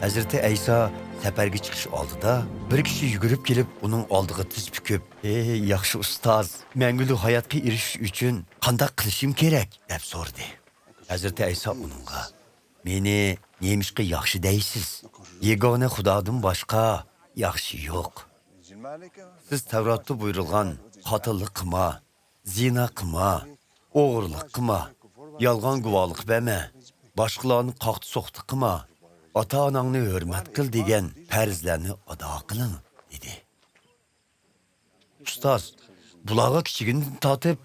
Hazreti İsa seferge çıkış oldida bir kishi yugurib kelib uning oldiga tiz bukib, "Ey yaxshi ustoz, mangulu hayotga erishish uchun qanday qilishim kerak?" deb so'radi. Hazreti İsa uningga, "Meni nemishqa yaxshi deysiz? Yegona Xudodan boshqa yaxshi yo'q. Siz Tavratda buyurilgan qotillik qilma, zina qilma, o'g'irlik qilma, yolg'on guvohlik berma, boshqalarni qoqti so'qti qilma, ota-onangni hurmat qil degan farzlarni ado qiling" dedi. Ustoz, bularga kichigidan tortib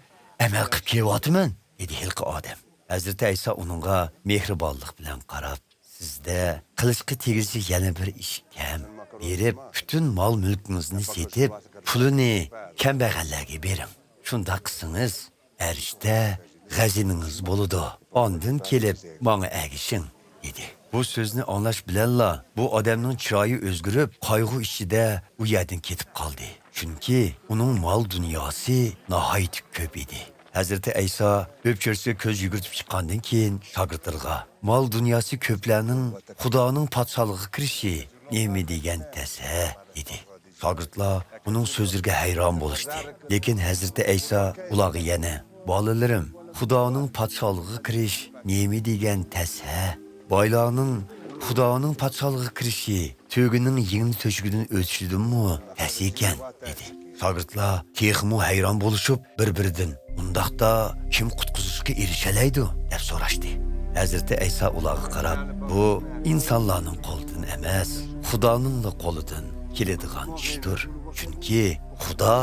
amal qilib kelyapman dedi hilqi odam. Hazrati İsa uningga mehribonlik bilan qarab, sizda qilishga tegishli yana bir ish kam. Berib, bütün mal mülkünüzni setib, pulini kambag'allarga bering. Shunda qilsangiz, erishda g'azinangiz bo'ladi. Ondan kelib, menga agishing dedi. Bu so'zni anglash bilanla bu odamning chiroyi o'zgarib, qayg'u ichida u yerdan ketib qoldi. Chunki uning mol dunyosi nihoyat ko'p edi. Hazreti İsa o'pchirsi ko'z yugurtib chiqqandan keyin shogirdlarga mol dunyosi ko'plarning Xudoning podshohligiga kirishi nima degan desa dedi. Shogirdlar uning so'zlariga hayron bo'lishdi. Lekin Hazreti İsa ularga yana, "Bolalarim, Xudoning podshohligiga kirish nima degan desa, boylarning Xudoning podshohligiga kirishi to'gining yengni to'shigidan o'tishidanmi tas ekan" dedi. Shogirdlar texmu hayron bo'lishib bir-biridan, "Undaqda kim qutqizishga erishalaydi?" deb so'rashdi. Hazreti İsa ularga qarab, "Bu insonlarning qo'lidan emas, Xudoning qo'lidan keladigan ishdir. Chunki Xudo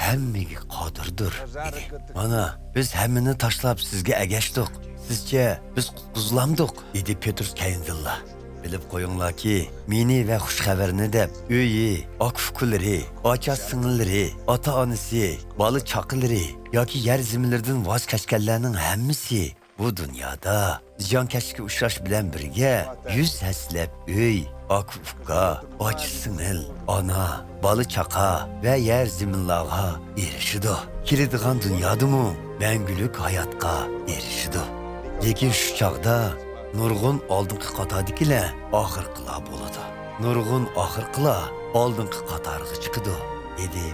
hammaga qodirdir" dedi. "Mana biz hammani tashlab sizga agashdik. Sizcha biz qutqizilamdik" dedi Petrus kayindilla. "Bilib qo'yinglarki, meni va xushxabarni deb uyi, oq-fuqlari, ocha-singillari, ota-onasi, bola chaqilari yoki yer ziminlardan voz kechganlarning hammasi bu dunyoda ziyonkashlikka uchrash bilan birga 100 haslab uy, oq-fuqqa, och-singil, ona, bola chaqa va yer ziminlarga erishidi. Keladigan dunyodami mangulik hayotga erishidi. Lekin shu chaqda nurg'un oldingi qatordagilar oxirqilar bo'ladi. Nurg'un oxirqilar oldingi qatorga chiqadi" dedi